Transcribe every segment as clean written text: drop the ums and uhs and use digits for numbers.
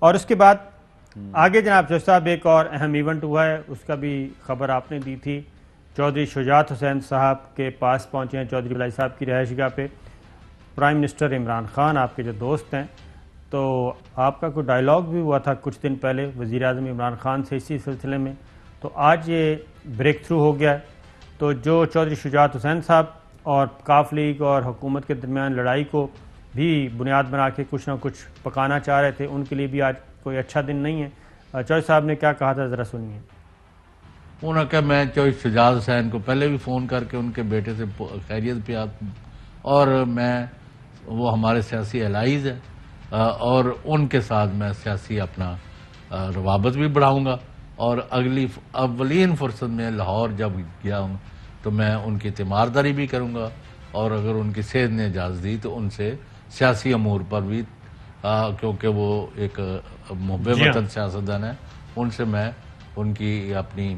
और उसके बाद आगे जनाब चौधरी साहब एक और अहम इवेंट हुआ है, उसका भी खबर आपने दी थी। चौधरी शुजात हुसैन साहब के पास पहुंचे हैं चौधरी बिलाई साहब की रिहाइशगाह पे प्राइम मिनिस्टर इमरान खान, आपके जो दोस्त हैं। तो आपका कोई डायलॉग भी हुआ था कुछ दिन पहले वज़ीर आज़म इमरान खान से इसी सिलसिले में, तो आज ये ब्रेक थ्रू हो गया है। तो जो चौधरी शुजात हुसैन साहब और काफ लीग और हुकूमत के दरमियान लड़ाई को भी बुनियाद बना के कुछ ना कुछ पकाना चाह रहे थे, उनके लिए भी आज कोई अच्छा दिन नहीं है। चौधरी साहब ने क्या कहा था, ज़रा सुनिए। उन्होंने कहा मैं चौधरी शुजात हुसैन को पहले भी फ़ोन करके उनके बेटे से खैरियत पे आता हूँ, और मैं वो हमारे सियासी एलाइज है, और उनके साथ मैं सियासी अपना रवाबत भी बढ़ाऊँगा। और अवलीन फुर्सत में लाहौर जब गया हूँ तो मैं उनकी तीमारदारी भी करूँगा, और अगर उनकी सेहत ने इजाज़त दी तो उनसे सियासी अमूर पर भी, क्योंकि वो एक मुहब्बे वतन सियासतदान है, उनसे मैं उनकी अपनी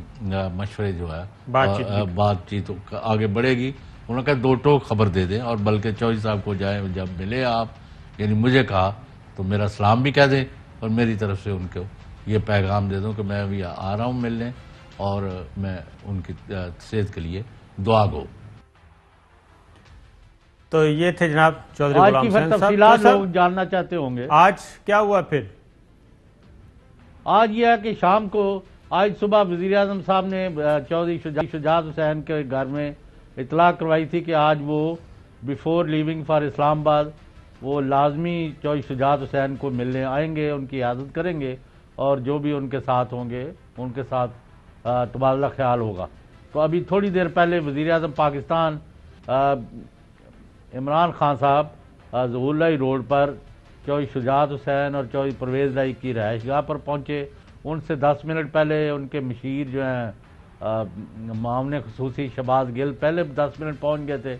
मशवरे जो है बातचीत आगे बढ़ेगी। उन्होंने कहा दो टोक खबर दे दें, और बल्कि चौधरी साहब को जाए जब मिले आप, यानी मुझे कहा तो मेरा सलाम भी कह दें, और मेरी तरफ से उनको ये पैगाम दे दूं कि मैं अभी आ रहा हूँ मिलने, और मैं उनकी सेहत के लिए दुआ गो। तो ये थे जनाब चौधरी गुलाम हुसैन साहब। लोग जानना चाहते होंगे आज क्या हुआ फिर। आज यह है कि शाम को आज सुबह वज़ीर आज़म साहब ने चौधरी शुजात हुसैन के घर में इतला करवाई थी कि आज वो बिफोर लीविंग फॉर इस्लामाबाद वो लाजमी चौधरी शुजात हुसैन को मिलने आएंगे, उनकी इयादत करेंगे, और जो भी उनके साथ होंगे उनके साथ तबादला ख्याल होगा। तो अभी थोड़ी देर पहले वज़ीर आज़म पाकिस्तान इमरान खान साहब ज़हूरलाई रोड पर चौधरी शुजात हुसैन और चौधरी परवेज़ लाई की रहायशगाह पर पहुँचे। उनसे 10 मिनट पहले उनके मशीर जो हैं मामले खसूसी शहबाज गिल पहले 10 मिनट पहुँच गए थे।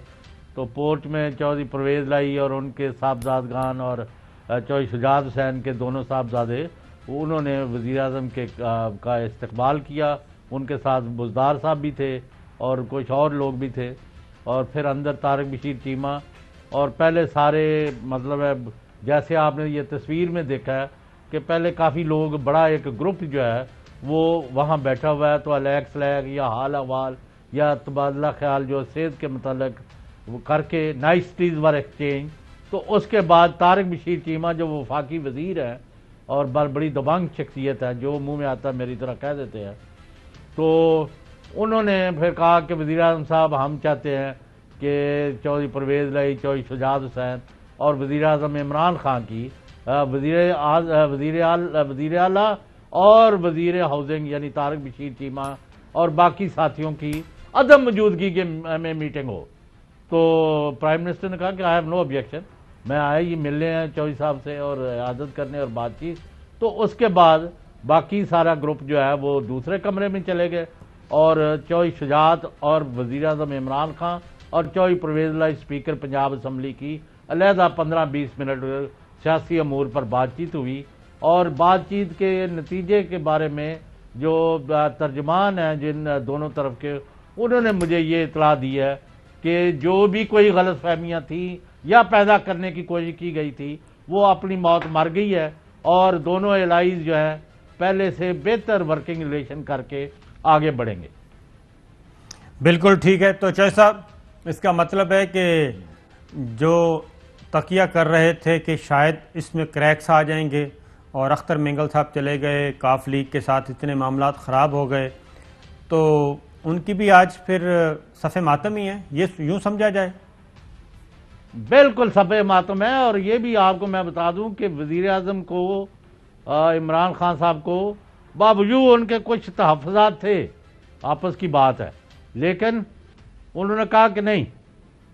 तो पोर्ट में चौधरी परवेज़ लाई और उनके साहबजादगान और चौधरी शुजात हुसैन के दोनों साहबजादे, उन्होंने वज़ीर आज़म के का इस्तकबाल किया। उनके साथ बुज़दार साहब भी थे और कुछ और लोग भी थे, और फिर अंदर तारिक बशीर चीमा, और पहले सारे मतलब है जैसे आपने ये तस्वीर में देखा है कि पहले काफ़ी लोग, बड़ा एक ग्रुप जो है वो वहाँ बैठा हुआ है। तो अलैग सलैग या हाल अहवाल या तबादला ख्याल जो सेहत के मतलब वो करके नाइसटीज़ वर एक्सचेंज। तो उसके बाद तारिक बशीर चीमा जो वफाकी वज़ीर है और बड़ी दबंग शख्सियत है, जो मुँह में आता मेरी तरह कह देते हैं, तो उन्होंने फिर कहा कि वज़ीर आज़म साहब हम चाहते हैं कि चौधरी परवेज़ लाई, चौधरी शुजात हुसैन और वज़ीर आज़म इमरान खान की वज़ीर आला और वज़ीर हाउसिंग यानी तारिक बशीर चीमा और बाकी साथियों की अदम मौजूदगी के में मीटिंग हो। तो प्राइम मिनिस्टर ने कहा कि आई हैव नो ऑब्जेक्शन, मैं आया ये मिलने हैं चौधरी साहब से और इयादत करने और बातचीत। तो उसके बाद बाकी सारा ग्रुप जो है वो दूसरे कमरे में चले गए, और चौधरी शुजात और वज़ीर आज़म इमरान खान और चौधरी परवेज़ लाई स्पीकर पंजाब असम्बली की अलहदा 15-20 मिनट सियासी अमूर पर बातचीत हुई। और बातचीत के नतीजे के बारे में जो तर्जमान हैं जिन दोनों तरफ के, उन्होंने मुझे ये इतला दी है कि जो भी कोई गलत फहमियाँ थी या पैदा करने की कोशिश की गई थी वो अपनी मौत मर गई है, और दोनों एलाइज जो हैं पहले से बेहतर वर्किंग रिलेशन करके आगे बढ़ेंगे। बिल्कुल ठीक है। तो चौधरी साहब, इसका मतलब है कि जो तकिया कर रहे थे कि शायद इसमें क्रैक्स आ जाएंगे, और अख्तर मिंगल साहब चले गए, काफ लीग के साथ इतने मामलात ख़राब हो गए, तो उनकी भी आज फिर सफ़े मातम ही है, ये यूँ समझा जाए। बिल्कुल सफ़े मातम है। और ये भी आपको मैं बता दूं कि वज़ीर आज़म को इमरान खान साहब को बावजूद उनके कुछ तहफ़्फ़ुज़ात थे, आपस की बात है, लेकिन उन्होंने कहा कि नहीं,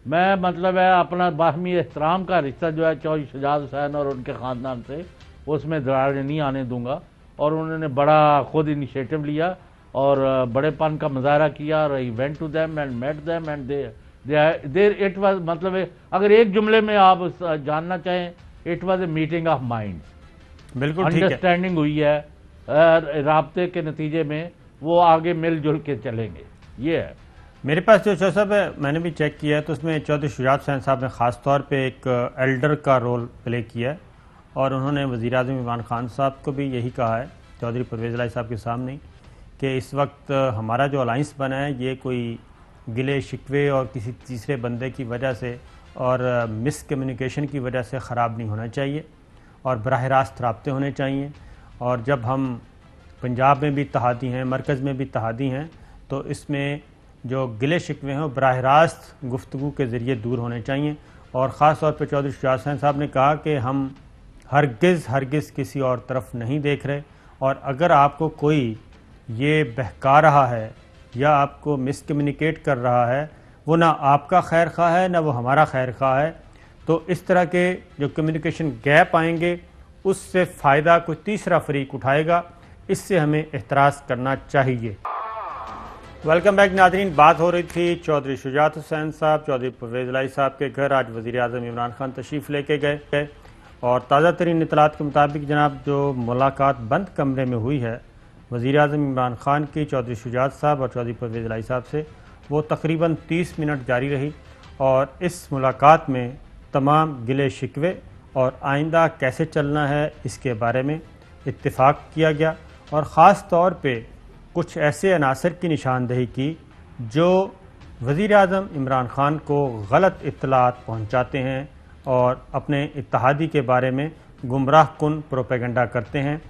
मैं मतलब है अपना बाहमी एहतराम का रिश्ता जो है चौधरी शुजात हुसैन और उनके ख़ानदान से, उसमें दरार नहीं आने दूंगा। और उन्होंने बड़ा खुद इनिशिएटिव लिया और बड़ेपन का मुजाहरा किया, और he went to them and met them and there it was, मतलब है अगर एक जुमले में आप जानना चाहें, it was a meeting of minds. बिल्कुल अंडरस्टैंडिंग हुई है, राब्ते के नतीजे में वो आगे मिलजुल के चलेंगे। ये है मेरे पास जो चौधरी साहब है, मैंने भी चेक किया है, तो उसमें चौधरी शुजात हुसैन साहब ने ख़ास तौर पे एक एल्डर का रोल प्ले किया है, और उन्होंने वज़ीर-ए-आज़म इमरान खान साहब को भी यही कहा है, चौधरी परवेज़ इलाही साहब के सामने, कि इस वक्त हमारा जो अलाइंस बना है ये कोई गिले शिकवे और किसी तीसरे बंदे की वजह से और मिसकम्युनिकेशन की वजह से ख़राब नहीं होना चाहिए और बराह रास्त राब्ते होने चाहिए। और जब हम पंजाब में भी इत्तेहादी हैं, मरकज़ में भी इत्तेहादी हैं, तो इसमें जो गिले शिकवे हैं वो बराह रास्त गुफ्तगू के ज़रिए दूर होने चाहिए। और ख़ास तौर पर चौधरी शुजात हुसैन साहब ने कहा कि हम हरगिज़ किसी और तरफ नहीं देख रहे, और अगर आपको कोई ये बहका रहा है या आपको मिसकम्युनिकेट कर रहा है, वो ना आपका खैर खा है ना वो हमारा खैर खा है, तो इस तरह के जो कम्युनिकेशन गैप आएंगे उससे फ़ायदा कोई तीसरा फरीक उठाएगा, इससे हमें एहतराज़ करना चाहिए। वेलकम बैक नाज़रीन। बात हो रही थी चौधरी शुजात हुसैन साहब, चौधरी परवेज़ इलाही साहब के घर आज वज़ीर-ए-आज़म इमरान खान तशरीफ़ लेके गए और ताज़ा तरीन इत्तलात के मुताबिक जनाब जो मुलाकात बंद कमरे में हुई है वज़ीर-ए-आज़म इमरान खान की चौधरी शुजात साहब और चौधरी परवेज़ इलाही साहब से, वो तकरीबन 30 मिनट जारी रही और इस मुलाकात में तमाम गिले शिकवे और आइंदा कैसे चलना है इसके बारे में इत्तिफाक किया गया और ख़ास तौर पे कुछ ऐसे अनासर की निशानदेही की जो वज़ीर-ए-आज़म इमरान खान को गलत इत्तलात पहुँचाते हैं और अपने इत्तेहादी के बारे में गुमराह कुन प्रोपेगेंडा करते हैं,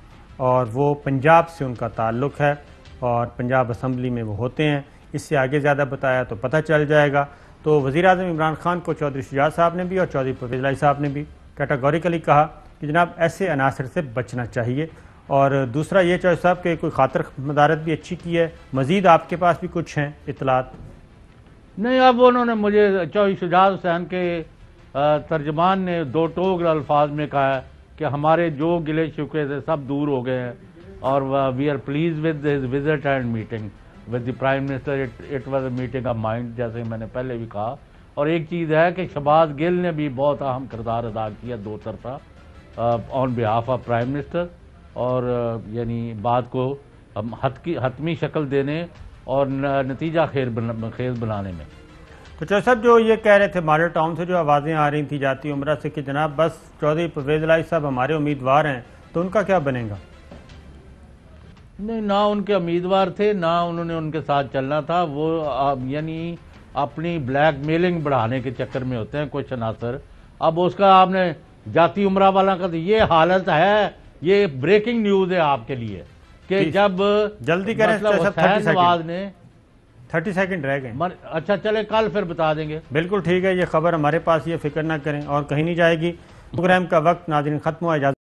और वो पंजाब से उनका ताल्लुक़ है और पंजाब असम्बली में वो होते हैं। इससे आगे ज़्यादा बताया तो पता चल जाएगा। तो वज़ीर-ए-आज़म इमरान खान को चौधरी शुजात साहब ने भी और चौधरी परवेज़ इलाही साहब ने भी कैटेगोरिकली कहा कि जनाब ऐसे अनासर से बचना चाहिए। और दूसरा ये चौधरी साहब के कोई खातर मदारत भी अच्छी की है, मज़ीद आपके पास भी कुछ हैं इत्तलात? नहीं, अब उन्होंने मुझे चौधरी शुजात हुसैन के तर्जमान ने दो टोक अल्फाज में कहा है कि हमारे जो गिले शिकवे थे सब दूर हो गए हैं और we are please with his visit and meeting with the prime minister, it was a meeting of mind, जैसे मैंने पहले भी कहा। और एक चीज़ है कि शहबाज गिल ने भी बहुत अहम किरदार अदा किया दो तरफा on behalf of prime minister, और यानी बात को हतमी शक्ल देने और नतीजा खेज बनाने में। तो चौधरी साहब जो ये कह रहे थे मॉडल टाउन से जो आवाज़ें आ रही थी जाती उम्रा से कि जनाब बस चौधरी परवेज़ इलाही साहब हमारे उम्मीदवार हैं, तो उनका क्या बनेगा? नहीं, ना उनके उम्मीदवार थे ना उन्होंने उनके साथ चलना था। वो यानी अपनी ब्लैकमेलिंग बढ़ाने के चक्कर में होते हैं कुछ अनासर। अब उसका आपने जाती उम्रा वाला का तो ये हालत है, ये ब्रेकिंग न्यूज़ है आपके लिए कि जब जल्दी करें, मतलब 30 सेकंड रह गए। अच्छा चले, कल फिर बता देंगे। बिल्कुल ठीक है, ये खबर हमारे पास, ये फिक्र ना करें और कहीं नहीं जाएगी। प्रोग्राम का वक्त नाज़रीन ख़त्म हुआ। इजाज़त।